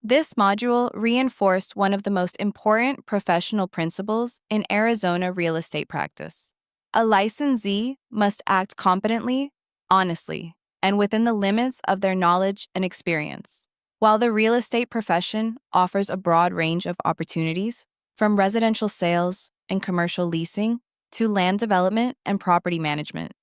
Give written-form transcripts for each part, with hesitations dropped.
This module reinforced one of the most important professional principles in Arizona real estate practice. A licensee must act competently, honestly, and within the limits of their knowledge and experience. While the real estate profession offers a broad range of opportunities, from residential sales and commercial leasing to land development and property management,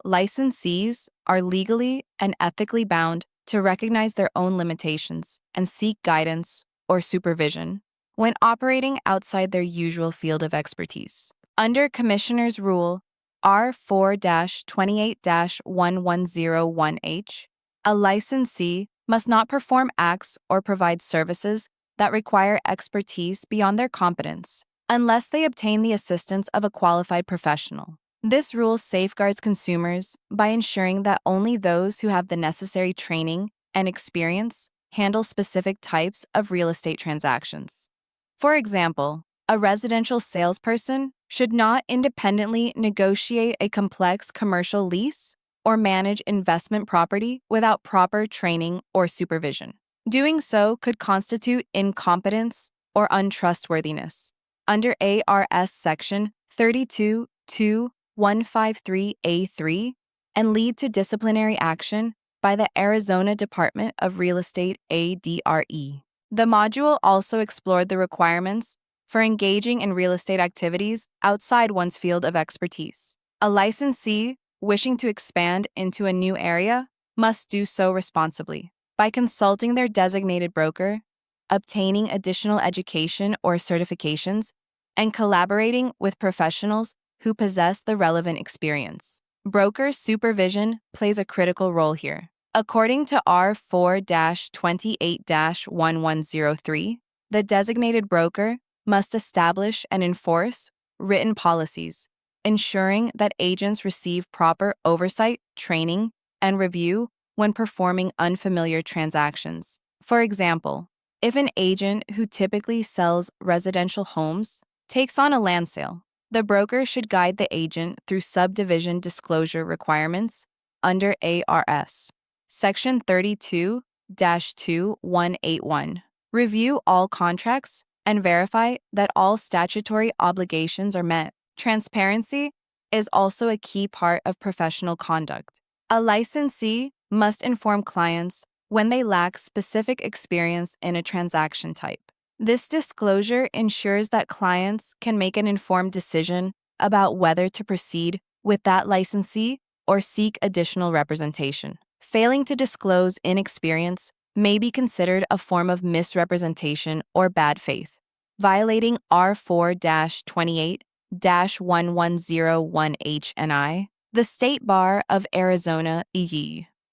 licensees are legally and ethically bound to recognize their own limitations and seek guidance or supervision when operating outside their usual field of expertise. Under Commissioner's Rule R4-28-1101H, a licensee must not perform acts or provide services that require expertise beyond their competence unless they obtain the assistance of a qualified professional. This rule safeguards consumers by ensuring that only those who have the necessary training and experience handle specific types of real estate transactions. For example, a residential salesperson should not independently negotiate a complex commercial lease or manage investment property without proper training or supervision. Doing so could constitute incompetence or untrustworthiness under ARS Section 32-2153A3 and lead to disciplinary action by the Arizona Department of Real Estate ADRE. The module also explored the requirements for engaging in real estate activities outside one's field of expertise. A licensee wishing to expand into a new area must do so responsibly by consulting their designated broker, obtaining additional education or certifications, and collaborating with professionals who possess the relevant experience. Broker supervision plays a critical role here. According to R4-28-1103, the designated broker must establish and enforce written policies, ensuring that agents receive proper oversight, training, and review when performing unfamiliar transactions. For example, if an agent who typically sells residential homes takes on a land sale, the broker should guide the agent through subdivision disclosure requirements under ARS. Section 32-2181. Review all contracts and verify that all statutory obligations are met. Transparency is also a key part of professional conduct. A licensee must inform clients when they lack specific experience in a transaction type. This disclosure ensures that clients can make an informed decision about whether to proceed with that licensee or seek additional representation. Failing to disclose inexperience may be considered a form of misrepresentation or bad faith, violating R4-28-1101H and I. The State Bar of Arizona,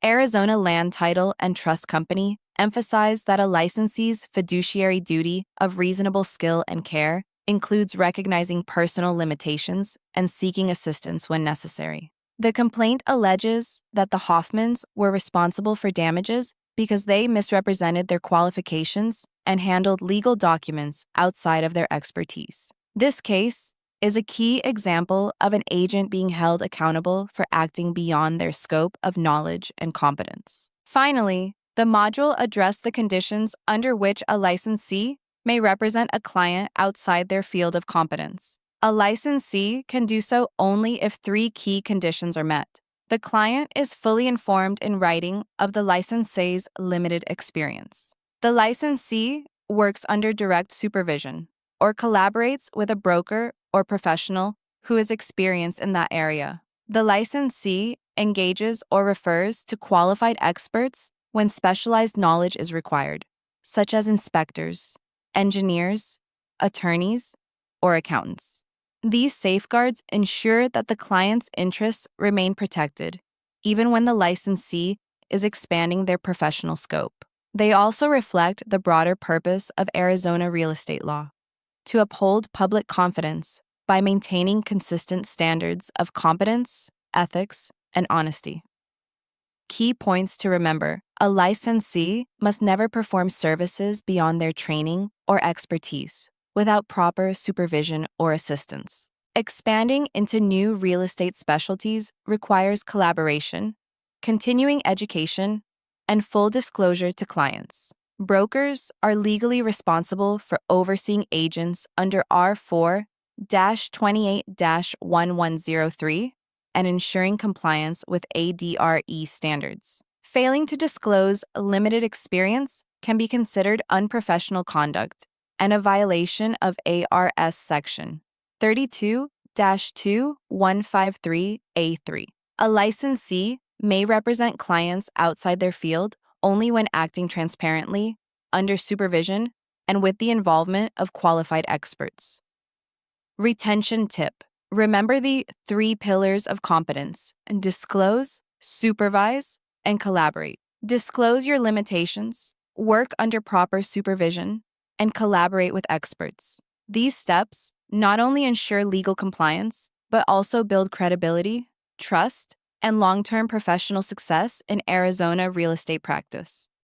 Arizona Land Title and Trust Company, emphasized that a licensee's fiduciary duty of reasonable skill and care includes recognizing personal limitations and seeking assistance when necessary. The complaint alleges that the Hoffmans were responsible for damages because they misrepresented their qualifications and handled legal documents outside of their expertise. This case is a key example of an agent being held accountable for acting beyond their scope of knowledge and competence. Finally, the module addressed the conditions under which a licensee may represent a client outside their field of competence. A licensee can do so only if three key conditions are met. The client is fully informed in writing of the licensee's limited experience. The licensee works under direct supervision or collaborates with a broker or professional who is experienced in that area. The licensee engages or refers to qualified experts when specialized knowledge is required, such as inspectors, engineers, attorneys, or accountants. These safeguards ensure that the client's interests remain protected, even when the licensee is expanding their professional scope. They also reflect the broader purpose of Arizona real estate law: to uphold public confidence by maintaining consistent standards of competence, ethics, and honesty. Key points to remember: a licensee must never perform services beyond their training or expertise without proper supervision or assistance. Expanding into new real estate specialties requires collaboration, continuing education, and full disclosure to clients. Brokers are legally responsible for overseeing agents under R4-28-1103 and ensuring compliance with ADRE standards. Failing to disclose limited experience can be considered unprofessional conduct and a violation of ARS Section 32-2153A3. A licensee may represent clients outside their field only when acting transparently, under supervision, and with the involvement of qualified experts. Retention tip. Remember the 3 pillars of competence: disclose, supervise, and collaborate. Disclose your limitations, work under proper supervision, and collaborate with experts. These steps not only ensure legal compliance, but also build credibility, trust, and long-term professional success in Arizona real estate practice.